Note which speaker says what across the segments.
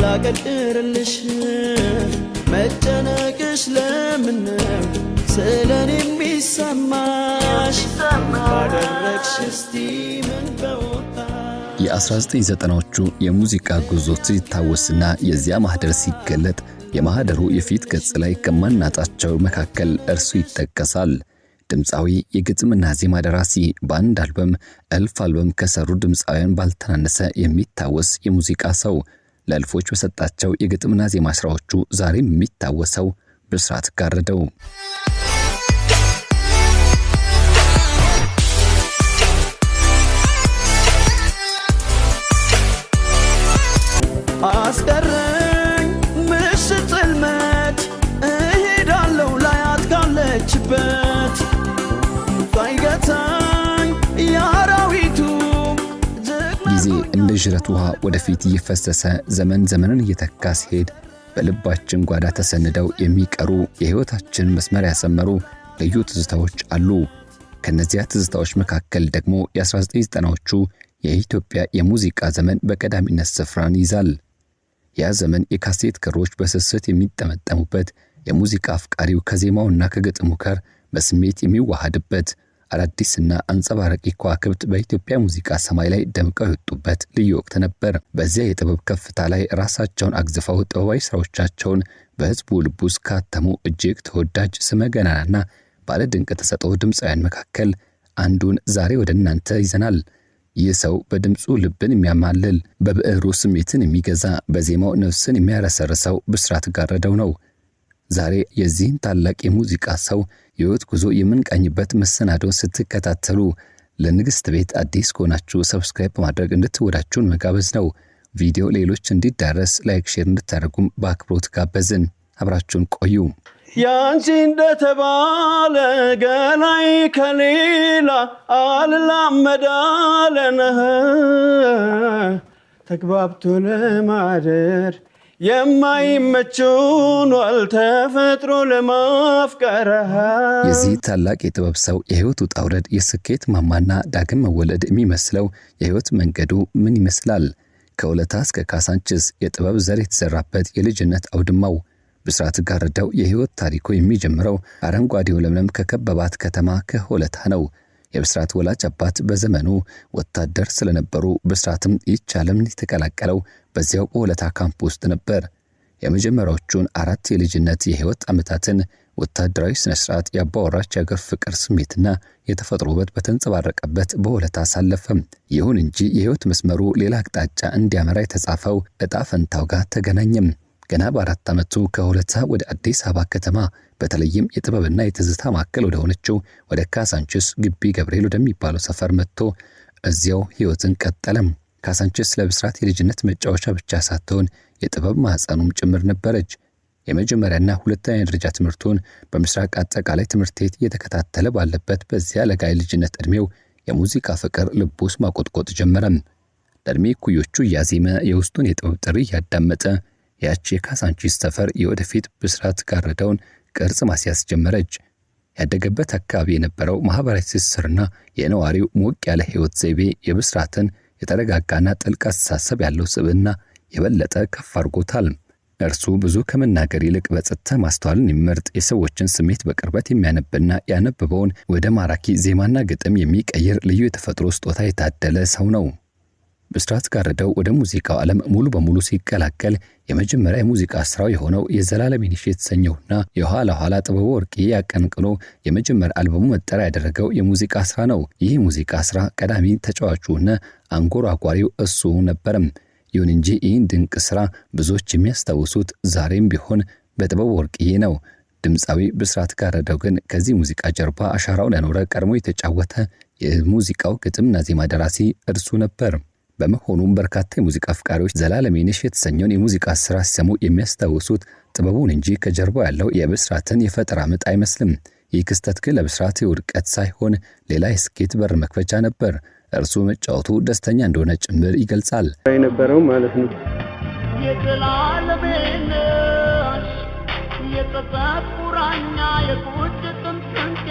Speaker 1: ላቀድርልሽ መጨነቅሽ ለምነው ስለኔ የሚሰማሽ አደረግሽ እስቲ ምን በወጣ
Speaker 2: የ1990ዎቹ የሙዚቃ ጉዞ ሲታወስና የዚያ ማህደር ሲገለጥ የማህደሩ የፊት ገጽ ላይ ከማናጣቸው መካከል እርሱ ይጠቀሳል። ድምፃዊ የግጥምና ዜማ ደራሲ በአንድ እልፍ አልበም ከሰሩ ድምፃውያን ባልተናነሰ የሚታወስ የሙዚቃ ሰው ለልፎች በሰጣቸው የግጥምና ዜማ ስራዎቹ ዛሬም የሚታወሰው ብስራት ጋረደው
Speaker 1: አስቀረኝ ምሽት ጽልመት እሄዳለሁ ላያት ካለችበት ሳይገታኝ ያራዊቱ
Speaker 2: ጊዜ እንደ ጅረት ውሃ ወደፊት እየፈሰሰ ዘመንን እየተካ ሲሄድ በልባችን ጓዳ ተሰንደው የሚቀሩ የህይወታችን መስመር ያሰመሩ ልዩ ትዝታዎች አሉ። ከነዚያ ትዝታዎች መካከል ደግሞ የ1990ዎቹ የኢትዮጵያ የሙዚቃ ዘመን በቀዳሚነት ስፍራን ይዛል። ያ ዘመን የካሴት ክሮች በስስት የሚጠመጠሙበት፣ የሙዚቃ አፍቃሪው ከዜማውና ከግጥሙ ጋር በስሜት የሚዋሃድበት፣ አዳዲስና አንጸባራቂ ከዋክብት በኢትዮጵያ ሙዚቃ ሰማይ ላይ ደምቀው የወጡበት ልዩ ወቅት ነበር። በዚያ የጥበብ ከፍታ ላይ ራሳቸውን አግዝፈው ጥበባዊ ስራዎቻቸውን በህዝቡ ልብ ውስጥ ካተሙ እጅግ ተወዳጅ ስመገናና ባለ ድንቅ ተሰጥኦ ድምፃውያን መካከል አንዱን ዛሬ ወደ እናንተ ይዘናል። ይህ ሰው በድምጹ ልብን የሚያማልል፣ በብዕሩ ስሜትን የሚገዛ፣ በዜማው ነፍስን የሚያረሰርሰው ብስራት ጋረደው ነው። ዛሬ የዚህን ታላቅ የሙዚቃ ሰው የህይወት ጉዞ የምንቃኝበት መሰናዶ ስትከታተሉ ለንግስት ቤት አዲስ ከሆናችሁ ሰብስክራይብ በማድረግ እንድትወዳችሁን መጋበዝ ነው። ቪዲዮ ሌሎች እንዲዳረስ ላይክ፣ ሼር እንድታደርጉም በአክብሮት ጋበዝን። አብራችሁን ቆዩ።
Speaker 1: ያንቺ እንደተባለ ገላይ ከሌላ አልላመዳለነ ተግባብቶ ለማደር የማይመቹን ተፈጥሮ ለማፍቀር
Speaker 2: የዚህ ታላቅ የጥበብ ሰው የህይወት ውጣ ውረድ የስኬት ማማና ዳግም መወለድ የሚመስለው የህይወት መንገዱ ምን ይመስላል? ከወለታ እስከ ካሳንችስ የጥበብ ዘር የተዘራበት የልጅነት አውድማው ብስራት ጋረደው የህይወት ታሪኩ የሚጀምረው አረንጓዴው ለምለም ከከበባት ከተማ ከሆለታ ነው። የብስራት ወላጅ አባት በዘመኑ ወታደር ስለነበሩ ብስራትም ይቻለም የተቀላቀለው በዚያው ሆለታ ካምፕ ውስጥ ነበር። የመጀመሪያዎቹን 4 የልጅነት የህይወት ዓመታትን ወታደራዊ ስነ ስርዓት ያባወራች የአገር ፍቅር ስሜትና የተፈጥሮ ውበት በተንጸባረቀበት በሆለታ አሳለፈም። ይሁን እንጂ የህይወት መስመሩ ሌላ አቅጣጫ እንዲያመራ የተጻፈው ዕጣ ፈንታው ጋር ተገናኘም። ገና በ4 ዓመቱ ከሆለታ ወደ አዲስ አበባ ከተማ በተለይም የጥበብና የትዝታ ማዕከል ወደ ሆነችው ወደ ካሳንችስ ግቢ ገብርኤል ወደሚባለው ሰፈር መጥቶ እዚያው ህይወትን ቀጠለም። ካሳንችስ ለብስራት የልጅነት መጫወቻ ብቻ ሳትሆን የጥበብ ማህፀኑም ጭምር ነበረች። የመጀመሪያና ሁለተኛ ደረጃ ትምህርቱን በምስራቅ አጠቃላይ ትምህርት ቤት እየተከታተለ ባለበት በዚያ ለጋ ልጅነት እድሜው የሙዚቃ ፍቅር ልቡ ውስጥ ማቆጥቆጥ ጀመረም። ለእድሜ ኩዮቹ እያዜመ የውስጡን የጥበብ ጥሪ ያዳመጠ ያቺ የካሳንችስ ሰፈር የወደፊት ብስራት ጋረደውን ቅርጽ ማስያዝ ጀመረች። ያደገበት አካባቢ የነበረው ማህበራዊ ትስስርና የነዋሪው ሞቅ ያለ ህይወት ዘይቤ የብስራትን የተረጋጋና ጥልቅ አስተሳሰብ ያለው ስብዕና የበለጠ ከፍ አድርጎታል። እርሱ ብዙ ከመናገር ይልቅ በጸጥታ ማስተዋልን የሚመርጥ፣ የሰዎችን ስሜት በቅርበት የሚያነብና ያነበበውን ወደ ማራኪ ዜማና ግጥም የሚቀይር ልዩ የተፈጥሮ ስጦታ የታደለ ሰው ነው። ብስራት ጋረደው ወደ ሙዚቃው ዓለም ሙሉ በሙሉ ሲቀላቀል የመጀመሪያ የሙዚቃ ስራው የሆነው የዘላለም ይንሽ የተሰኘውና የኋላ ኋላ ጥበቡ ወርቅዬ ያቀንቅኖ የመጀመሪያ አልበሙ መጠሪያ ያደረገው የሙዚቃ ስራ ነው። ይህ ሙዚቃ ስራ ቀዳሚ ተጫዋቹና አንጎራጓሪው እሱ ነበርም። ይሁን እንጂ ይህን ድንቅ ስራ ብዙዎች የሚያስታውሱት ዛሬም ቢሆን በጥበቡ ወርቅዬ ነው። ድምፃዊ ብስራት ጋረደው ግን ከዚህ ሙዚቃ ጀርባ አሻራውን ያኖረ ቀድሞ የተጫወተ የሙዚቃው ግጥምና ዜማ ደራሲ እርሱ ነበር። በመሆኑም በርካታ የሙዚቃ አፍቃሪዎች ዘላለም ይንሽ የተሰኘውን የሙዚቃ ስራ ሲሰሙ የሚያስታውሱት ጥበቡን እንጂ ከጀርባው ያለው የብስራትን የፈጠራ ምጥ አይመስልም። ይህ ክስተት ግን ለብስራት የውድቀት ሳይሆን ሌላ የስኬት በር መክፈቻ ነበር። እርሱ መጫወቱ ደስተኛ እንደሆነ ጭምር ይገልጻል።
Speaker 1: የነበረው ማለት ነው
Speaker 3: የዘላለም ይንሽ የጸጸት ቁራኛ የቁጭትም ስንቄ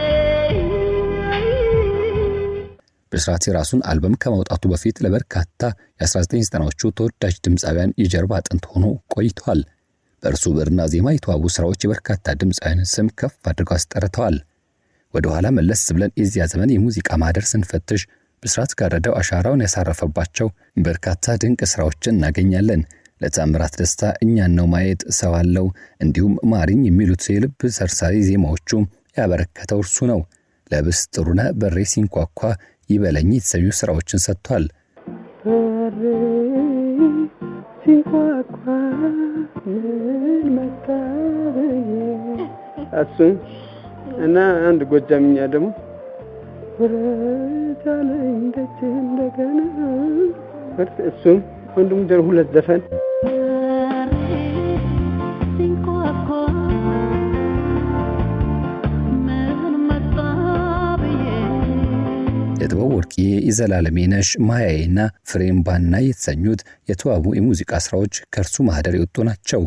Speaker 2: ብስራት የራሱን አልበም ከማውጣቱ በፊት ለበርካታ የ1990ዎቹ ተወዳጅ ድምፃውያን የጀርባ አጥንት ሆኖ ቆይቷል። በእርሱ ብዕርና ዜማ የተዋቡ ስራዎች የበርካታ ድምፃውያንን ስም ከፍ አድርገው አስጠርተዋል። ወደ ኋላ መለስ ብለን የዚያ ዘመን የሙዚቃ ማህደር ስንፈትሽ ብስራት ጋረደው አሻራውን ያሳረፈባቸው በርካታ ድንቅ ስራዎችን እናገኛለን። ለታምራት ደስታ እኛን ነው ማየት፣ ሰው አለው እንዲሁም ማሪኝ የሚሉት የልብ ሰርሳሪ ዜማዎቹ ያበረከተው እርሱ ነው። ለብስ ጥሩነህ በሬ ሲንኳኳ ይበለኝ የተሰኙ ስራዎችን ሰጥቷል።
Speaker 1: እሱን እና አንድ ጎጃምኛ ደግሞ እሱም ወንድሙ ጀር ሁለት ዘፈን
Speaker 2: የጥበብ ወርቅዬ፣ የዘላለሜነሽ፣ ማያዬና ፍሬም ባና የተሰኙት የተዋቡ የሙዚቃ ስራዎች ከእርሱ ማህደር የወጡ ናቸው።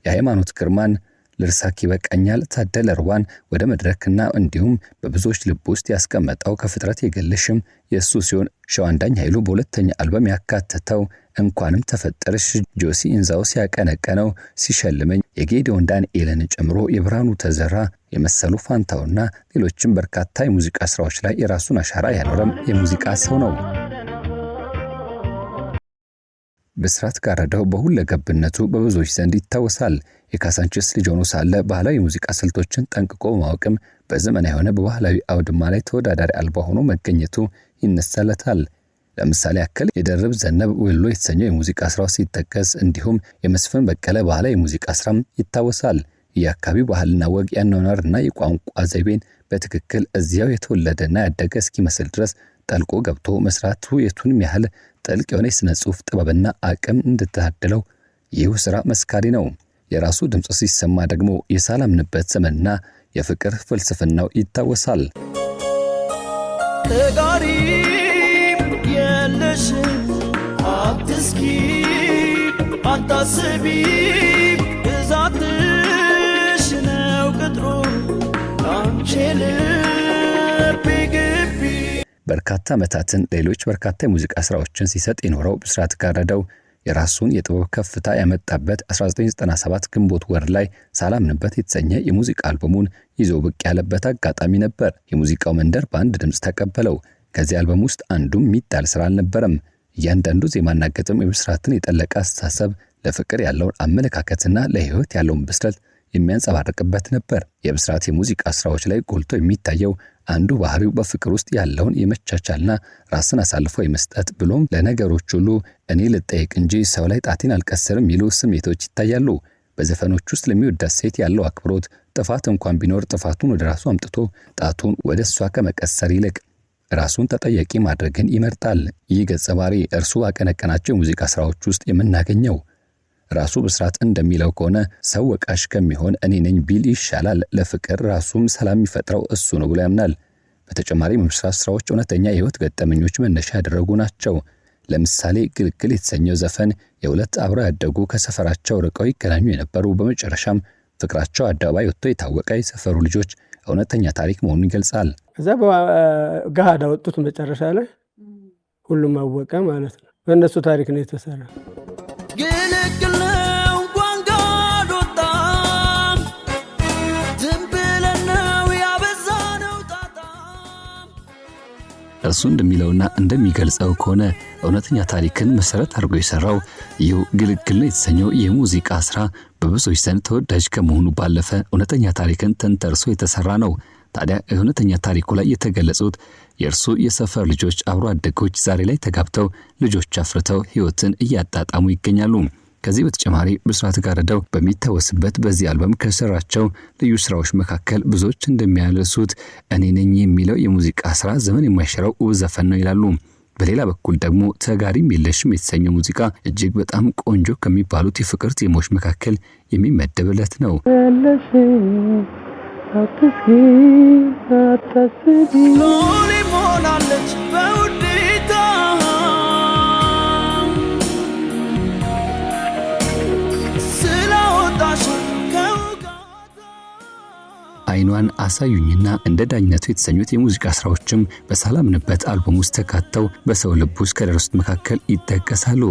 Speaker 2: የሃይማኖት ግርማን ልርሳክ ይበቃኛል፣ ታደለ ርዋን ወደ መድረክና እንዲሁም በብዙዎች ልብ ውስጥ ያስቀመጠው ከፍጥረት የግልሽም የእሱ ሲሆን ሸዋንዳኝ ኃይሉ በሁለተኛ አልበም ያካተተው እንኳንም ተፈጠርሽ ጆሲ ኢንዛው ሲያቀነቀነው ሲሸልመኝ የጌዲዮን ዳንኤልን ጨምሮ የብርሃኑ ተዘራ የመሰሉ ፋንታውና ሌሎችም በርካታ የሙዚቃ ስራዎች ላይ የራሱን አሻራ ያኖረም የሙዚቃ ሰው ነው። ብስራት ጋረደው በሁለገብነቱ በብዙዎች ዘንድ ይታወሳል። የካሳንቺስ ልጅ ሆኖ ሳለ ባህላዊ የሙዚቃ ስልቶችን ጠንቅቆ ማወቅም በዘመናዊ የሆነ በባህላዊ አውድማ ላይ ተወዳዳሪ አልባ ሆኖ መገኘቱ ይነሳለታል። ለምሳሌ ያክል የደርብ ዘነብ ወሎ የተሰኘው የሙዚቃ ስራው ሲጠቀስ እንዲሁም የመስፍን በቀለ ባህላዊ የሙዚቃ ስራም ይታወሳል። የአካባቢው ባህልና ወግ ያኗኗርና የቋንቋ ዘይቤን በትክክል እዚያው የተወለደና ያደገ እስኪመስል ድረስ ጠልቆ ገብቶ መስራቱ የቱንም ያህል ጥልቅ የሆነ የሥነ ጽሑፍ ጥበብና አቅም እንድታደለው ይህ ስራ መስካሪ ነው። የራሱ ድምጽ ሲሰማ ደግሞ የሳላምንበት ዘመንና የፍቅር ፍልስፍናው ይታወሳል።
Speaker 3: ተጋሪ የለሽ አትስኪ አታስቢ እዛትሽ ነው ቅጥሩ አንቺል ቢግቢ።
Speaker 2: በርካታ ዓመታትን ሌሎች በርካታ የሙዚቃ ስራዎችን ሲሰጥ የኖረው ብስራት ጋረደው የራሱን የጥበብ ከፍታ ያመጣበት 1997 ግንቦት ወር ላይ ሳላምንበት የተሰኘ የሙዚቃ አልበሙን ይዞ ብቅ ያለበት አጋጣሚ ነበር። የሙዚቃው መንደር በአንድ ድምጽ ተቀበለው። ከዚህ አልበም ውስጥ አንዱም የሚጣል ስራ አልነበረም። እያንዳንዱ ዜማና ግጥም የብስራትን የጠለቀ አስተሳሰብ፣ ለፍቅር ያለውን አመለካከትና ለህይወት ያለውን ብስለት የሚያንጸባርቅበት ነበር። የብስራት የሙዚቃ ስራዎች ላይ ጎልቶ የሚታየው አንዱ ባህሪው በፍቅር ውስጥ ያለውን የመቻቻልና ራስን አሳልፎ የመስጠት ብሎም ለነገሮች ሁሉ እኔ ልጠይቅ እንጂ ሰው ላይ ጣቴን አልቀስርም የሚሉ ስሜቶች ይታያሉ። በዘፈኖች ውስጥ ለሚወዳት ሴት ያለው አክብሮት ጥፋት እንኳን ቢኖር ጥፋቱን ወደ ራሱ አምጥቶ ጣቱን ወደ እሷ ከመቀሰር ይልቅ ራሱን ተጠያቂ ማድረግን ይመርጣል። ይህ ገጸ ባህሪ እርሱ አቀነቀናቸው የሙዚቃ ስራዎች ውስጥ የምናገኘው። ራሱ ብስራት እንደሚለው ከሆነ ሰው ወቃሽ ከሚሆን እኔ ነኝ ቢል ይሻላል፣ ለፍቅር ራሱም ሰላም የሚፈጥረው እሱ ነው ብሎ ያምናል። በተጨማሪም የብስራት ስራዎች እውነተኛ የህይወት ገጠመኞች መነሻ ያደረጉ ናቸው። ለምሳሌ ግልግል የተሰኘው ዘፈን የሁለት አብረው ያደጉ ከሰፈራቸው ርቀው ይገናኙ የነበሩ በመጨረሻም ፍቅራቸው አደባባይ ወጥቶ የታወቀ የሰፈሩ ልጆች እውነተኛ ታሪክ መሆኑን ይገልጻል።
Speaker 1: እዛ በገሃድ አወጡት መጨረሻ ላይ ሁሉም አወቀ ማለት ነው። በእነሱ ታሪክ ነው የተሰራ።
Speaker 3: ግልግል ነው እንኳን ጋር ወጣም ዝም ብለን ነው ያበዛነው ጣጣ።
Speaker 2: እርሱ እንደሚለውና እንደሚገልጸው ከሆነ እውነተኛ ታሪክን መሰረት አድርጎ የሰራው ይህ ግልግል ነው የተሰኘው የሙዚቃ ስራ በብዙዎች ዘንድ ተወዳጅ ከመሆኑ ባለፈ እውነተኛ ታሪክን ተንተርሶ የተሰራ ነው። ታዲያ እውነተኛ ታሪኩ ላይ የተገለጹት የእርሱ የሰፈር ልጆች አብሮ አደጎች ዛሬ ላይ ተጋብተው ልጆች አፍርተው ህይወትን እያጣጣሙ ይገኛሉ። ከዚህ በተጨማሪ ብስራት ጋረደው በሚታወስበት በዚህ አልበም ከሰራቸው ልዩ ስራዎች መካከል ብዙዎች እንደሚያነሱት እኔ ነኝ የሚለው የሙዚቃ ስራ ዘመን የማይሽረው ውብ ዘፈን ነው ይላሉ። በሌላ በኩል ደግሞ ተጋሪም የለሽም የተሰኘው ሙዚቃ እጅግ በጣም ቆንጆ ከሚባሉት የፍቅር ዜማዎች መካከል የሚመደብለት ነው።
Speaker 3: ሎሊ ሞላለች በውዴታ ስላወጣሽ ከውጋታ
Speaker 2: አይኗ ዜማን አሳዩኝና እንደ ዳኝነቱ የተሰኙት የሙዚቃ ስራዎችም በሳላምንበት አልበም ውስጥ ተካተው በሰው ልብ ውስጥ ከደረሱት መካከል ይጠቀሳሉ።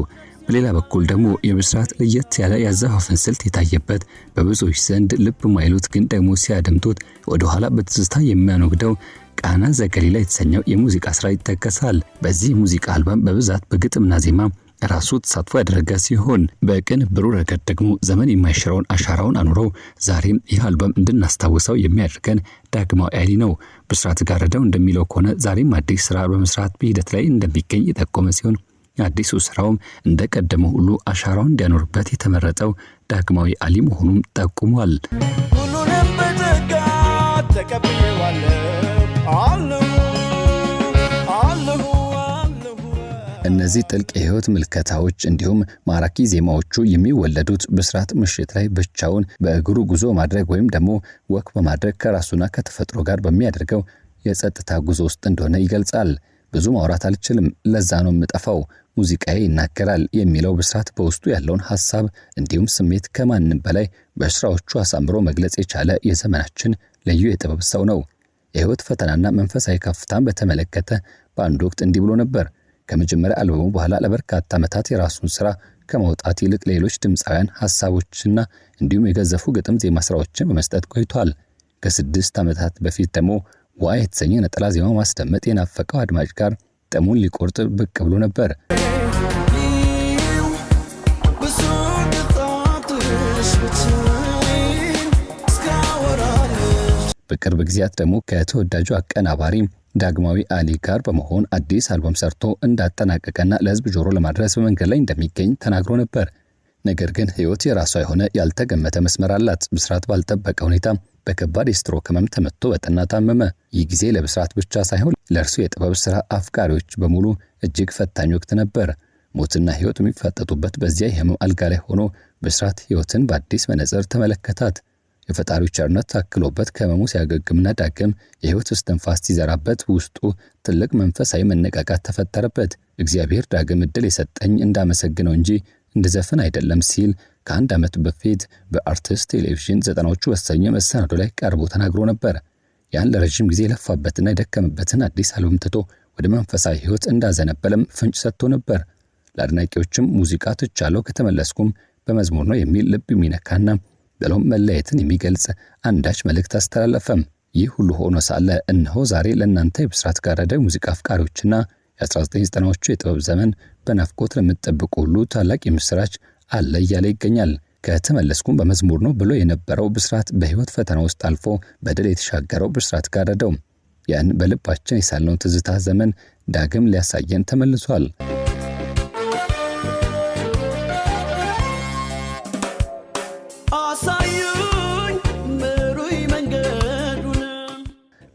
Speaker 2: በሌላ በኩል ደግሞ የብስራት ለየት ያለ ያዘፋፈን ስልት የታየበት በብዙዎች ዘንድ ልብ ማይሉት ግን ደግሞ ሲያደምጡት ወደ ኋላ በትዝታ የሚያኖግደው ቃና ዘገሊላ የተሰኘው የሙዚቃ ስራ ይጠቀሳል። በዚህ ሙዚቃ አልበም በብዛት በግጥምና ዜማ ራሱ ተሳትፎ ያደረገ ሲሆን በቅንብሩ ረገድ ደግሞ ዘመን የማይሽረውን አሻራውን አኑሮ ዛሬም ይህ አልበም እንድናስታውሰው የሚያደርገን ዳግማዊ አሊ ነው። ብስራት ጋረደው እንደሚለው ከሆነ ዛሬም አዲስ ስራ በመስራት በሂደት ላይ እንደሚገኝ የጠቆመ ሲሆን አዲሱ ስራውም እንደቀደመው ሁሉ አሻራውን እንዲያኖርበት የተመረጠው ዳግማዊ አሊ መሆኑን ጠቁሟል።
Speaker 3: ሁሉንም በጸጋ ተቀብዬዋለሁ አለሁ።
Speaker 2: እነዚህ ጥልቅ የህይወት ምልከታዎች እንዲሁም ማራኪ ዜማዎቹ የሚወለዱት ብስራት ምሽት ላይ ብቻውን በእግሩ ጉዞ ማድረግ ወይም ደግሞ ወክ በማድረግ ከራሱና ከተፈጥሮ ጋር በሚያደርገው የጸጥታ ጉዞ ውስጥ እንደሆነ ይገልጻል። ብዙ ማውራት አልችልም፣ ለዛ ነው የምጠፋው፣ ሙዚቃዬ ይናገራል የሚለው ብስራት በውስጡ ያለውን ሐሳብ እንዲሁም ስሜት ከማንም በላይ በስራዎቹ አሳምሮ መግለጽ የቻለ የዘመናችን ልዩ የጥበብ ሰው ነው። የህይወት ፈተናና መንፈሳዊ ከፍታን በተመለከተ በአንድ ወቅት እንዲህ ብሎ ነበር። ከመጀመሪያ አልበሙ በኋላ ለበርካታ ዓመታት የራሱን ስራ ከማውጣት ይልቅ ሌሎች ድምፃውያን ሐሳቦችና እንዲሁም የገዘፉ ግጥም ዜማ ስራዎችን በመስጠት ቆይቷል። ከ6 ዓመታት በፊት ደግሞ ዋ የተሰኘ ነጠላ ዜማ ማስደመጥ የናፈቀው አድማጭ ጋር ጠሙን ሊቆርጥ ብቅ ብሎ ነበር። በቅርብ ጊዜያት ደግሞ ከተወዳጁ አቀናባሪ ዳግማዊ አሊ ጋር በመሆን አዲስ አልበም ሰርቶ እንዳጠናቀቀና ለህዝብ ጆሮ ለማድረስ በመንገድ ላይ እንደሚገኝ ተናግሮ ነበር። ነገር ግን ህይወት የራሷ የሆነ ያልተገመተ መስመር አላት። ብስራት ባልጠበቀ ሁኔታ በከባድ የስትሮክ ህመም ተመትቶ በጠና ታመመ። ይህ ጊዜ ለብስራት ብቻ ሳይሆን ለእርሱ የጥበብ ስራ አፍቃሪዎች በሙሉ እጅግ ፈታኝ ወቅት ነበር። ሞትና ህይወት የሚፋጠጡበት በዚያ የህመም አልጋ ላይ ሆኖ ብስራት ህይወትን በአዲስ መነጽር ተመለከታት። የፈጣሪው ቸርነት ታክሎበት ከህመሙ ሲያገግምና ዳግም የህይወት እስትንፋስ ሲዘራበት ውስጡ ትልቅ መንፈሳዊ መነቃቃት ተፈጠረበት። እግዚአብሔር ዳግም ዕድል የሰጠኝ እንዳመሰግነው እንጂ እንደዘፈን አይደለም ሲል ከአንድ ዓመት በፊት በአርቲስት ቴሌቪዥን 90ዎቹ በተሰኘ መሰናዶ ላይ ቀርቦ ተናግሮ ነበር። ያን ለረጅም ጊዜ የለፋበትና የደከመበትን አዲስ አልበም ትቶ ወደ መንፈሳዊ ህይወት እንዳዘነበለም ፍንጭ ሰጥቶ ነበር። ለአድናቂዎችም ሙዚቃ ትቻለው ከተመለስኩም በመዝሙር ነው የሚል ልብ የሚነካና ብሎም መለየትን የሚገልጽ አንዳች መልእክት አስተላለፈም። ይህ ሁሉ ሆኖ ሳለ እነሆ ዛሬ ለእናንተ የብስራት ጋረደው ሙዚቃ አፍቃሪዎችና የ1990ዎቹ የጥበብ ዘመን በናፍቆት ለምትጠብቁ ሁሉ ታላቅ የምስራች አለ እያለ ይገኛል። ከተመለስኩም በመዝሙር ነው ብሎ የነበረው ብስራት በህይወት ፈተና ውስጥ አልፎ በድል የተሻገረው ብስራት ጋረደው ያን በልባችን የሳልነውን ትዝታ ዘመን ዳግም ሊያሳየን ተመልሷል።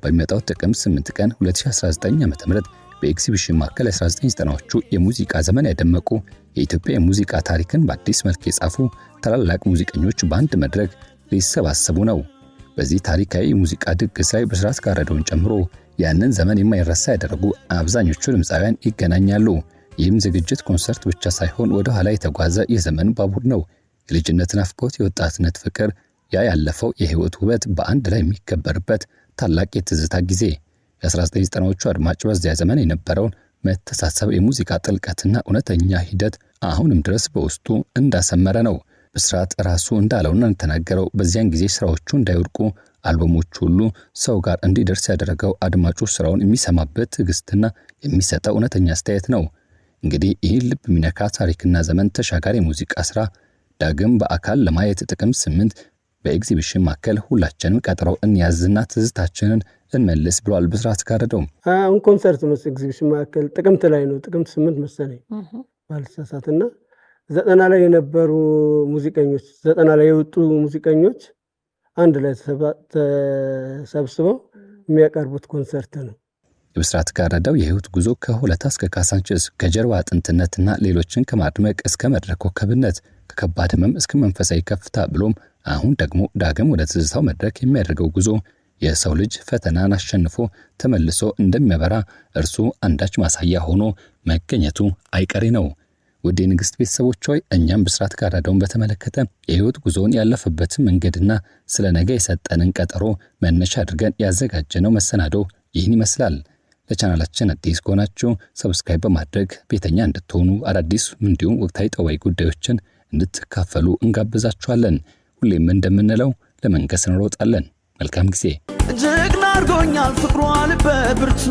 Speaker 2: በሚመጣው ጥቅምት 8 ቀን 2019 ዓ.ም በኤግዚቢሽን ማዕከል 1990ዎቹ የሙዚቃ ዘመን ያደመቁ የኢትዮጵያ የሙዚቃ ታሪክን በአዲስ መልክ የጻፉ ታላላቅ ሙዚቀኞች በአንድ መድረክ ሊሰባሰቡ ነው። በዚህ ታሪካዊ የሙዚቃ ድግስ ላይ ብስራት ጋረደውን ጨምሮ ያንን ዘመን የማይረሳ ያደረጉ አብዛኞቹ ድምፃውያን ይገናኛሉ። ይህም ዝግጅት ኮንሰርት ብቻ ሳይሆን ወደ ኋላ የተጓዘ የዘመን ባቡር ነው። የልጅነት ናፍቆት፣ የወጣትነት ፍቅር፣ ያ ያለፈው የህይወት ውበት በአንድ ላይ የሚከበርበት ታላቅ የትዝታ ጊዜ። የ1990ዎቹ አድማጭ በዚያ ዘመን የነበረውን መተሳሰብ፣ የሙዚቃ ጥልቀትና እውነተኛ ሂደት አሁንም ድረስ በውስጡ እንዳሰመረ ነው። ብስራት ራሱ እንዳለውና እንደተናገረው በዚያን ጊዜ ስራዎቹ እንዳይወድቁ አልበሞቹ ሁሉ ሰው ጋር እንዲደርስ ያደረገው አድማጩ ስራውን የሚሰማበት ትዕግስትና የሚሰጠው እውነተኛ አስተያየት ነው። እንግዲህ ይህ ልብ የሚነካ ታሪክና ዘመን ተሻጋሪ የሙዚቃ ስራ ዳግም በአካል ለማየት ጥቅምት 8 በኤግዚቢሽን ማዕከል ሁላችንም ቀጥረው እንያዝና ትዝታችንን እንመልስ ብሏል ብስራት ጋረደው።
Speaker 1: አሁን ኮንሰርት ነው ኤግዚቢሽን ማዕከል ጥቅምት ላይ ነው፣ ጥቅምት 8 መሰለኝ ባልሳሳትና 90 ላይ የነበሩ ሙዚቀኞች 90 ላይ የወጡ ሙዚቀኞች አንድ ላይ ተሰብስበው የሚያቀርቡት ኮንሰርት ነው።
Speaker 2: የብስራት ጋረደው የህይወት ጉዞ ከሆለታ እስከ ካሳንችስ፣ ከጀርባ አጥንትነትና ሌሎችን ከማድመቅ እስከ መድረክ ኮከብነት፣ ከከባድ ህመም እስከ መንፈሳዊ ከፍታ ብሎም አሁን ደግሞ ዳግም ወደ ትዝታው መድረክ የሚያደርገው ጉዞ የሰው ልጅ ፈተናን አሸንፎ ተመልሶ እንደሚያበራ እርሱ አንዳች ማሳያ ሆኖ መገኘቱ አይቀሬ ነው። ወደ ንግስት ቤተሰቦች ሆይ እኛም ብስራት ጋራዳውን በተመለከተ የህይወት ጉዞን ያለፈበት መንገድና ስለ ነገ የሰጠንን ቀጠሮ መነሻ አድርገን ያዘጋጀነው መሰናዶ ይህን ይመስላል። ለቻናላችን አዲስ ከሆናችሁ ሰብስክራይብ በማድረግ ቤተኛ እንድትሆኑ አዳዲስ እንዲሁም ወቅታዊ ጠዋይ ጉዳዮችን እንድትካፈሉ እንጋብዛችኋለን። ሁሌም እንደምንለው ለመንገስ እንሮጣለን። መልካም ጊዜ።
Speaker 3: ጀግና አርጎኛል ፍቅሯ ልበ ብርቱ